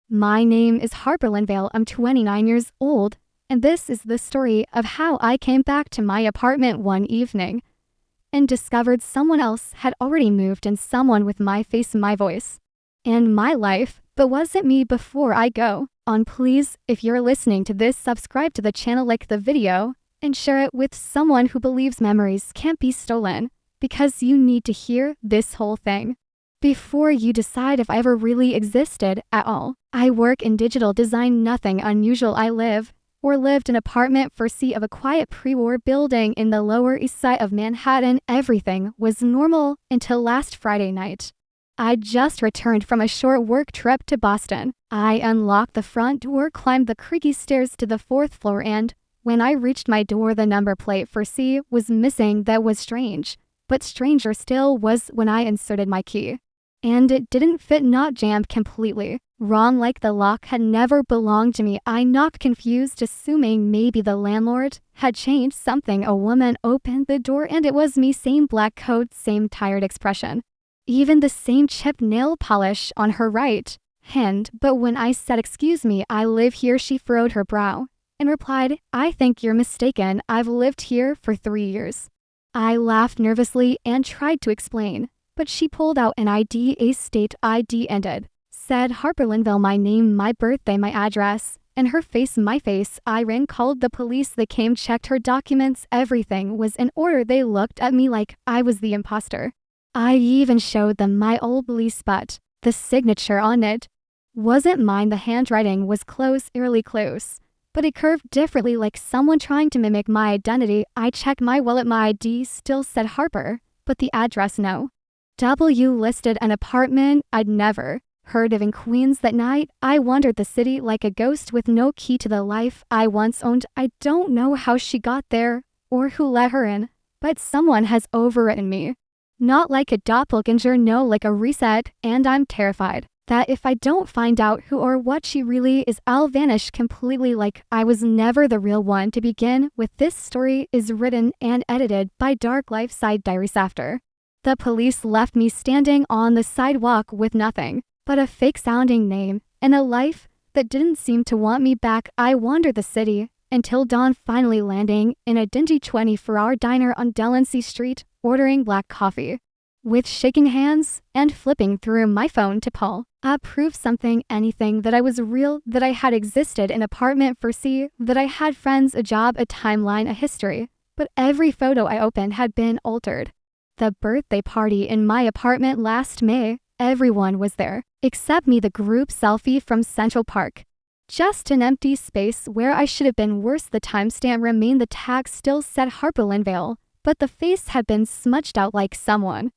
My name is Harper Linvale. I'm 29 years old, and this is the story of how I came back to my apartment one evening and discovered someone else had already moved, and someone with my face, my voice, and my life. But was it me? Before I go on, please, if you're listening to this, subscribe to the channel, like the video, and share it with someone who believes memories can't be stolen, because you need to hear this whole thing before you decide if I ever really existed at all. I work in digital design, nothing unusual. I lived in apartment 4C of a quiet pre-war building in the Lower East Side of Manhattan. Everything was normal until last Friday night. I'd just returned from a short work trip to Boston. I unlocked the front door, climbed the creaky stairs to the 4th floor, and when I reached my door, the number plate for C was missing. That was strange, but stranger still was when I inserted my key, and it didn't fit, not jammed, completely wrong, like the lock had never belonged to me. I knocked, confused, assuming maybe the landlord had changed something. A woman opened the door, and it was me. Same black coat, same tired expression, even the same chipped nail polish on her right hand. But when I said, "Excuse me, I live here," she furrowed her brow and replied, "I think you're mistaken. I've lived here for 3 years." I laughed nervously and tried to explain, but she pulled out an ID, a state ID, and it said Harper Linvale, my name, my birthday, my address, and her face, my face. I ran, called the police. They came, checked her documents. Everything was in order. They looked at me like I was the imposter. I even showed them my old lease, but the signature on it wasn't mine. The handwriting was close, eerily close, but it curved differently, like someone trying to mimic my identity. I checked my wallet. My ID still said Harper, but the address, no. W listed an apartment I'd never heard of in Queens. That night, I wandered the city like a ghost with no key to the life I once owned. I don't know how she got there or who let her in, but someone has overwritten me. Not like a doppelganger, no, like a reset, and I'm terrified that if I don't find out who or what she really is, I'll vanish completely, like I was never the real one to begin with. This story is written and edited by Dark Life Side Diaries. After the police left me standing on the sidewalk with nothing but a fake-sounding name and a life that didn't seem to want me back, I wandered the city until dawn, finally landing in a dingy 24-hour diner on Delancey Street, ordering black coffee with shaking hands and flipping through my phone to pull up proof, something, anything, that I was real, that I had existed in apartment 4C, that I had friends, a job, a timeline, a history. But every photo I opened had been altered. The birthday party in my apartment last May, everyone was there except me. The group selfie from Central Park, just an empty space where I should have been. Worse, the timestamp remained. The tag still said Harper Linvale, but the face had been smudged out, like someone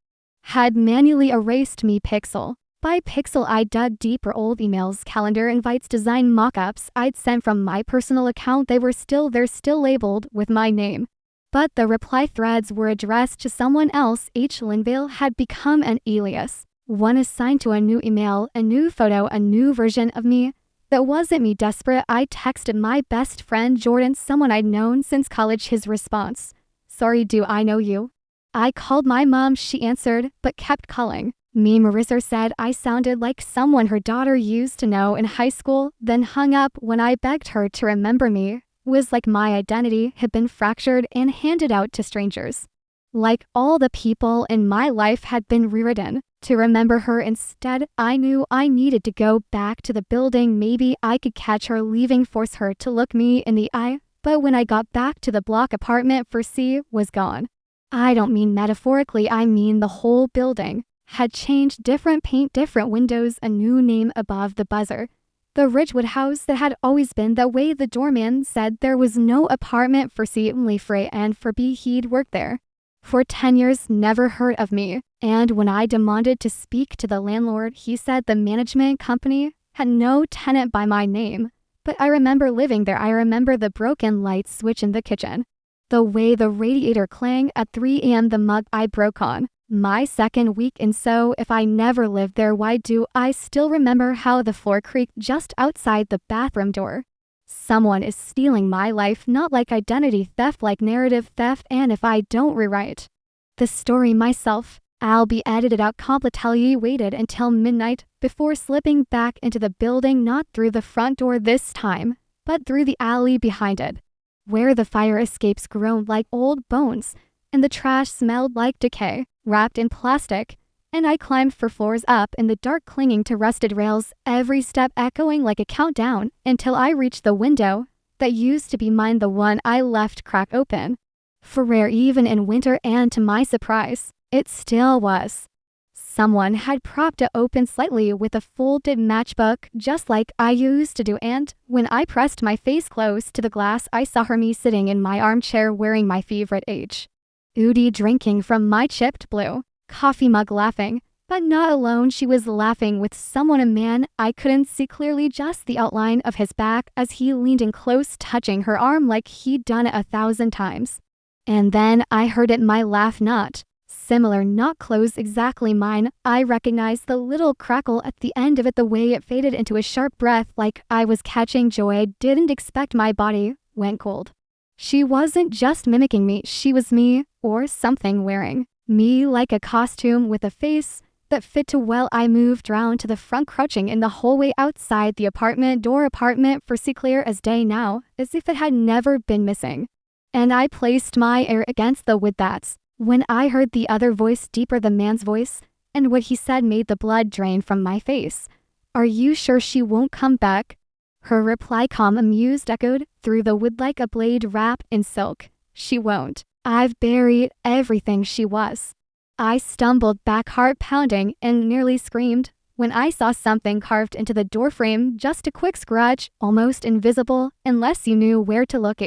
had manually erased me pixel by pixel. I dug deeper, old emails, calendar invites, design mock-ups I'd sent from my personal account. They were still there, still labeled with my name, but the reply threads were addressed to someone else. H. Linvale had become an alias, one assigned to a new email, a new photo, a new version of me. That wasn't me. Desperate, I texted my best friend Jordan, someone I'd known since college. His response, "Sorry, do I know you?" I called my mom. She answered, but kept calling me. Marissa said I sounded like someone her daughter used to know in high school, then hung up when I begged her to remember me. Was like my identity had been fractured and handed out to strangers. Like all the people in my life had been rewritten to remember her. Instead, I knew I needed to go back to the building. Maybe I could catch her leaving, force her to look me in the eye. But when I got back to the block, apartment 4C was gone. I don't mean metaphorically, I mean the whole building had changed. Different paint, different windows, a new name above the buzzer. The Ridgewood house that had always been that way. The doorman said there was no apartment 4C, only for A and for B. He'd worked there for 10 years, never heard of me. And when I demanded to speak to the landlord, he said the management company had no tenant by my name. But I remember living there. I remember the broken light switch in the kitchen, the way the radiator clanged at 3 a.m., the mug I broke on my second week. And so if I never lived there, why do I still remember how the floor creaked just outside the bathroom door? Someone is stealing my life, not like identity theft, like narrative theft. And if I don't rewrite the story myself, I'll be edited out completely. Waited until midnight before slipping back into the building, not through the front door this time, but through the alley behind it, where the fire escapes groaned like old bones and the trash smelled like decay, wrapped in plastic, and I climbed for floors up in the dark, clinging to rusted rails, every step echoing like a countdown, until I reached the window that used to be mine, the one I left crack open. For rare even in winter, and to my surprise, it still was. Someone had propped it open slightly with a folded matchbook, just like I used to do, and when I pressed my face close to the glass, I saw her, me, sitting in my armchair wearing my favorite Udi, drinking from my chipped blue coffee mug, laughing. But not alone, she was laughing with someone, a man. I couldn't see clearly, just the outline of his back as he leaned in close, touching her arm like he'd done it 1,000 times. And then I heard it, my laugh, not similar, not close exactly mine. I recognized the little crackle at the end of it, the way it faded into a sharp breath like I was catching joy. I didn't expect. My body went cold. She wasn't just mimicking me, she was me, or something wearing me like a costume with a face that fit too well. I moved round to the front, crouching in the hallway outside the apartment door. Apartment for see clear as day now, as if it had never been missing. And I placed my ear against the wood. That's when I heard the other voice, deeper, the man's voice, and what he said made the blood drain from my face. Are you sure she won't come back? Her reply, calm, amused, echoed through the wood like a blade wrapped in silk. She won't. I've buried everything she was. I stumbled back, heart pounding, and nearly screamed when I saw something carved into the doorframe, just a quick scratch, almost invisible unless you knew where to look.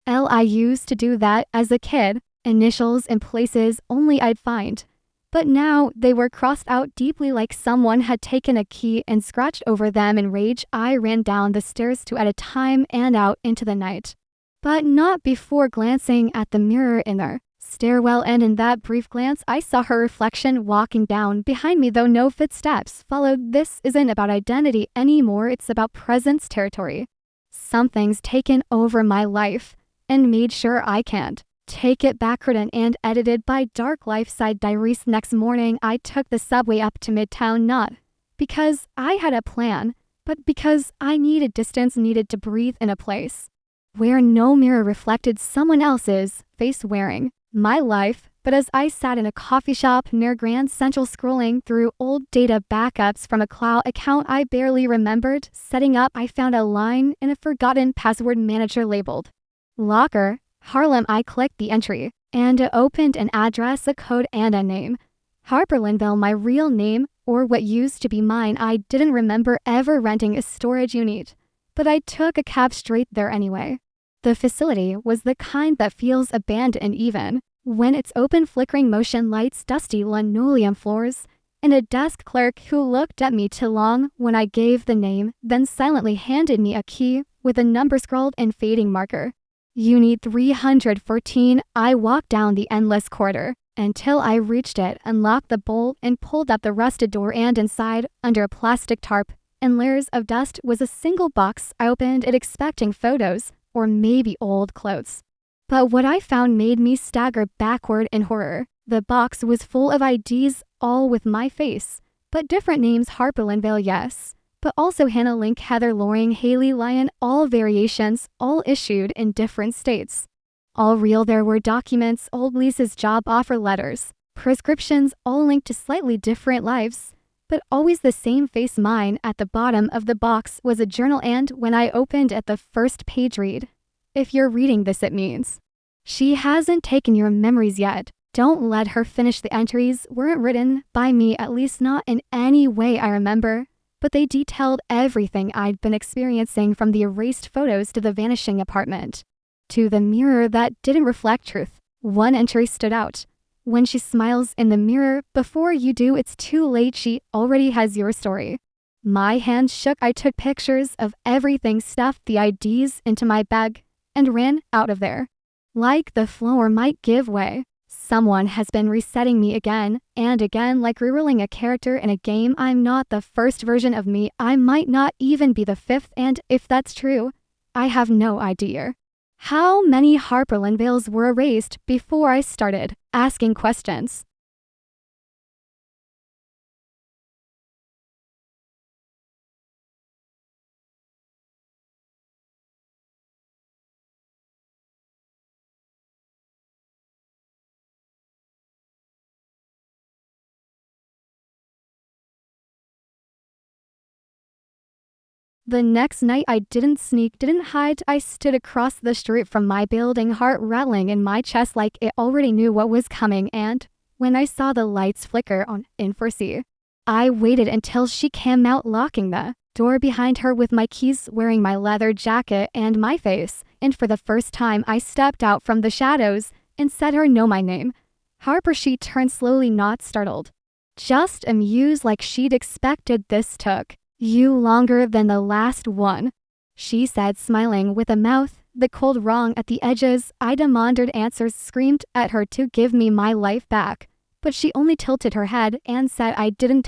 I used to do that as a kid, initials in places only I'd find. But now they were crossed out deeply, like someone had taken a key and scratched over them. In rage, I ran down the stairs, 2 at a time, and out into the night. But not before glancing at the mirror in the stairwell, and in that brief glance I saw her reflection walking down behind me, though no footsteps followed. This isn't about identity anymore, it's about presence territory. Something's taken over my life and made sure I can't take it back. Written and edited by Dark Lifeside Diaries. Next morning I took the subway up to Midtown, not because I had a plan, but because I needed distance, needed to breathe in a place where no mirror reflected someone else's face wearing my life. But as I sat in a coffee shop near Grand Central, scrolling through old data backups from a cloud account I barely remembered setting up, I found a line in a forgotten password manager labeled Locker, Harlem. I clicked the entry, and it opened an address, a code, and a name. Harper Linvale, my real name, or what used to be mine. I didn't remember ever renting a storage unit, but I took a cab straight there anyway. The facility was the kind that feels abandoned even when it's open, flickering motion lights, dusty linoleum floors, and a desk clerk who looked at me too long when I gave the name, then silently handed me a key with a number scrawled in fading marker. Unit 314. I walked down the endless corridor until I reached it, unlocked the bolt, and pulled up the rusted door, and inside, under a plastic tarp and layers of dust, was a single box. I opened it expecting photos, or maybe old clothes. But what I found made me stagger backward in horror. The box was full of IDs, all with my face, but different names. Harper Linvale, yes, but also Hannah Link, Heather Loring, Haley Lyon, all variations, all issued in different states. All real. There were documents, old leases, job offer letters, prescriptions, all linked to slightly different lives, but always the same face. Mine. At the bottom of the box was a journal, and when I opened at the first page, read, "If you're reading this, it means she hasn't taken your memories yet. Don't let her finish." The entries weren't written by me, at least not in any way I remember, but they detailed everything I'd been experiencing, from the erased photos to the vanishing apartment, to the mirror that didn't reflect truth. One entry stood out. "When she smiles in the mirror, before you do, it's too late. She already has your story." My hand shook. I took pictures of everything, stuffed the IDs into my bag, and ran out of there. Like the floor might give way. Someone has been resetting me again and again, like rerolling a character in a game. I'm not the first version of me. I might not even be the 5th, and if that's true, I have no idea how many Harper Linvales were erased before I started asking questions. The next night I didn't sneak, didn't hide. I stood across the street from my building, heart rattling in my chest like it already knew what was coming, and when I saw the lights flicker on in for C, I waited until she came out, locking the door behind her with my keys, wearing my leather jacket and my face, and for the first time I stepped out from the shadows and said her know my name. Harper. She turned slowly, not startled, just amused, like she'd expected. This took you longer than the last one, she said, smiling with a mouth the cold wrong at the edges. I demanded answers, screamed at her to give me my life back, but she only tilted her head and said I didn't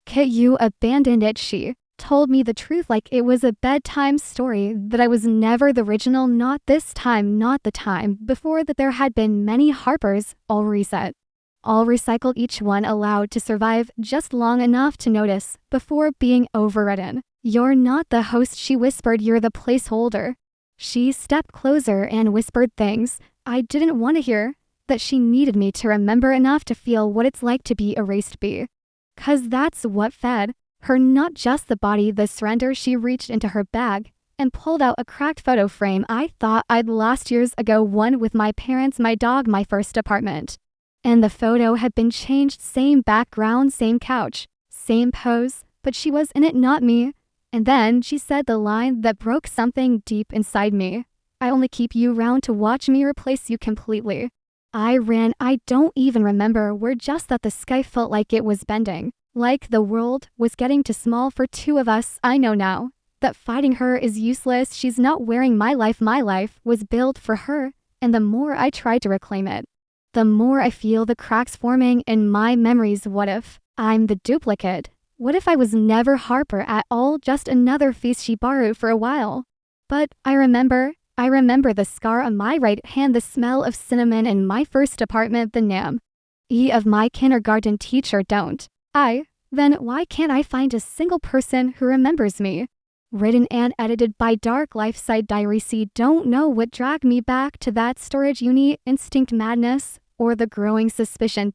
Kit, you abandoned it. She told me the truth like it was a bedtime story, that I was never the original, not this time, not the time before, that there had been many Harpers, all reset, all recycled, each one allowed to survive just long enough to notice before being overridden. You're not the host, she whispered, you're the placeholder. She stepped closer and whispered things I didn't want to hear, that she needed me to remember enough to feel what it's like to be erased, because that's what fed her, not just the body, the surrender. She reached into her bag and pulled out a cracked photo frame I thought I'd lost years ago, one with my parents, my dog, my first apartment. And the photo had been changed, same background, same couch, same pose, but she was in it, not me. And then she said the line that broke something deep inside me. I only keep you round to watch me replace you completely. I ran. I don't even remember where, just that the sky felt like it was bending, like the world was getting too small for two of us. I know now that fighting her is useless. She's not wearing my life. My life was built for her, and the more I try to reclaim it, the more I feel the cracks forming in my memories. What if I'm the duplicate? What if I was never Harper at all, just another face she borrowed for a while? But I remember the scar on my right hand, the smell of cinnamon in my first apartment, the name of my kindergarten teacher. Don't I? Then why can't I find a single person who remembers me? Written and edited by Dark Life Side Diary. C. Don't know what dragged me back to that storage unit, instinct, madness, or the growing suspicion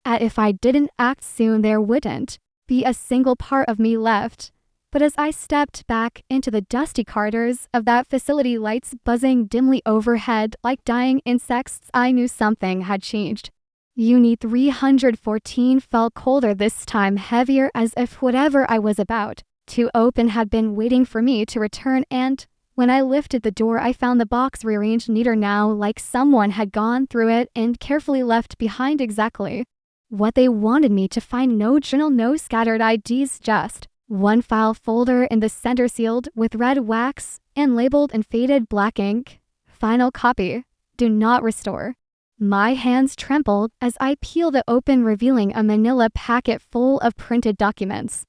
at if I didn't act soon there wouldn't be a single part of me left. But as I stepped back into the dusty corridors of that facility, lights buzzing dimly overhead like dying insects, I knew something had changed. Unit 314 felt colder this time, heavier, as if whatever I was about to open had been waiting for me to return, and when I lifted the door I found the box rearranged neater now, like someone had gone through it and carefully left behind exactly what they wanted me to find. No journal, no scattered IDs, just one file folder in the center, sealed with red wax and labeled in faded black ink. Final copy. Do not restore. My hands trembled as I peeled it open, revealing a manila packet full of printed documents.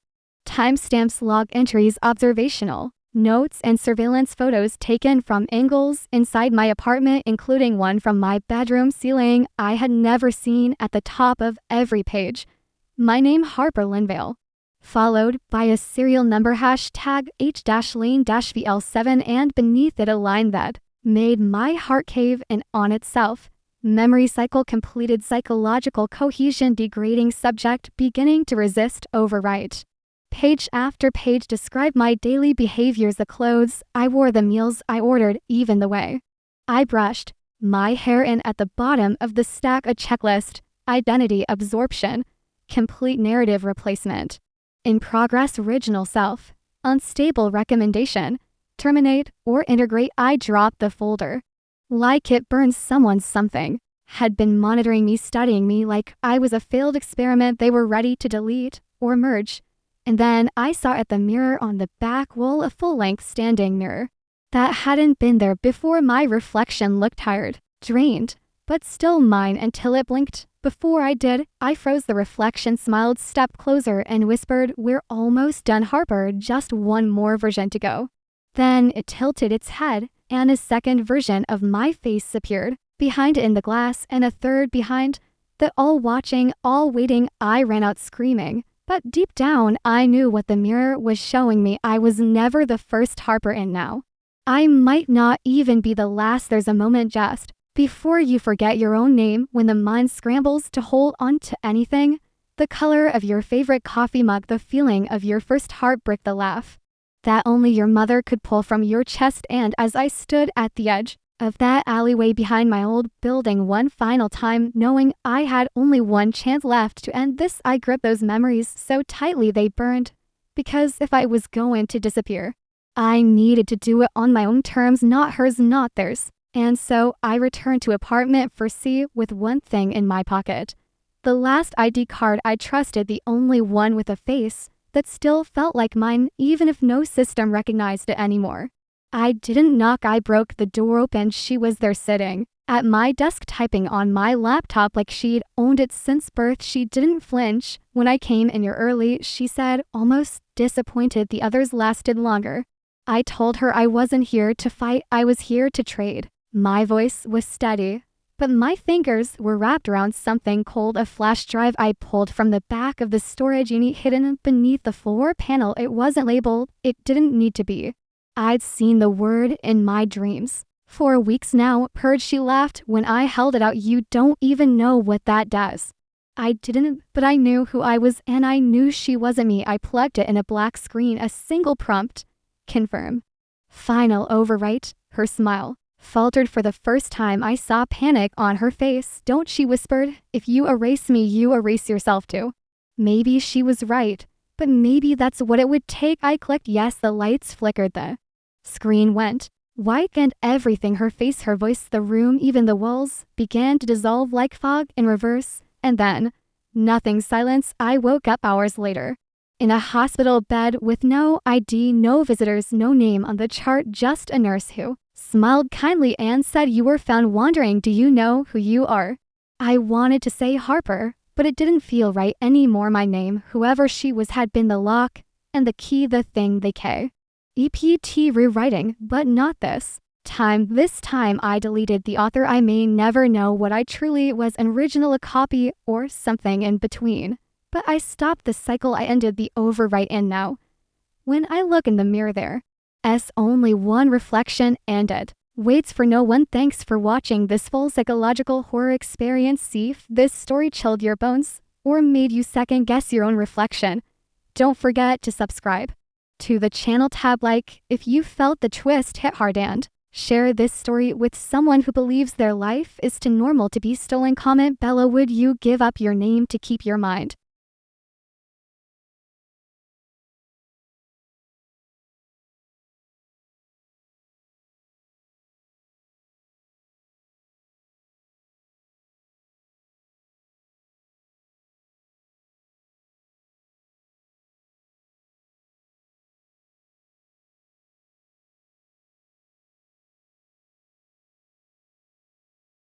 Timestamps, log entries, observational notes, and surveillance photos taken from angles inside my apartment, including one from my bedroom ceiling I had never seen. At the top of every page, my name, Harper Linvale, followed by a serial number, hashtag H-Lane-VL7, and beneath it a line that made my heart cave in on itself. Memory cycle completed, psychological cohesion degrading, subject beginning to resist overwrite. Page after page described my daily behaviors, the clothes I wore, the meals I ordered, even the way I brushed my hair. In at the bottom of the stack a checklist: identity absorption, complete narrative replacement, in progress, original self, unstable recommendation, terminate or integrate. I dropped the folder like it burned. Someone, something had been monitoring me, studying me like I was a failed experiment they were ready to delete or merge. And then I saw at the mirror on the back wall, a full-length standing mirror that hadn't been there before. My reflection looked tired, drained, but still mine until it blinked. Before I did, I froze. The reflection smiled, stepped closer, and whispered, "We're almost done, Harper, just one more version to go." Then it tilted its head, and a second version of my face appeared behind it in the glass, and a third behind that, all watching, all waiting. I ran out screaming, but deep down I knew what the mirror was showing me. I was never the first Harper, and now I might not even be the last. There's a moment just before you forget your own name, when the mind scrambles to hold on to anything: the color of your favorite coffee mug, the feeling of your first heartbreak, the laugh that only your mother could pull from your chest. And as I stood at the edge of that alleyway behind my old building one final time, knowing I had only one chance left to end this, I gripped those memories so tightly they burned. Because if I was going to disappear, I needed to do it on my own terms, not hers, not theirs. And so I returned to apartment 4C with one thing in my pocket. The last ID card I trusted, the only one with a face that still felt like mine, even if no system recognized it anymore. I didn't knock, I broke the door open. She was there sitting at my desk typing on my laptop like she'd owned it since birth. She didn't flinch when I came in here early, she said, almost disappointed the others lasted longer. I told her I wasn't here to fight, I was here to trade. My voice was steady, but my fingers were wrapped around something cold, a flash drive I pulled from the back of the storage unit hidden beneath the floor panel. It wasn't labeled, it didn't need to be. I'd seen the word in my dreams. For weeks now, purred, she laughed when I held it out. You don't even know what that does. I didn't, but I knew who I was and I knew she wasn't me. I plugged it in a black screen, a single prompt. Confirm. Final overwrite. Her smile faltered for the first time. I saw panic on her face. Don't, she whispered. If you erase me, you erase yourself too. Maybe she was right, but maybe that's what it would take. I clicked yes. The lights flickered. The screen went white and everything, her face, her voice, the room, even the walls, began to dissolve like fog in reverse. And then, nothing, silence. I woke up hours later. In a hospital bed with no ID, no visitors, no name on the chart, just a nurse who smiled kindly and said, you were found wandering. Do you know who you are? I wanted to say Harper, but it didn't feel right anymore. My name, whoever she was, had been the lock and the key, the thing they EPT rewriting, but not this time. This time I deleted the author. I may never know what I truly was, an original, a copy, or something in between. But I stopped the cycle. I ended the overwrite, and now, when I look in the mirror, there's only one reflection, and it waits for no one. Thanks for watching this full psychological horror experience. See if this story chilled your bones or made you second guess your own reflection. Don't forget to subscribe to the channel, tab like if you felt the twist hit hard, and share this story with someone who believes their life is too normal to be stolen. Comment below, would you give up your name to keep your mind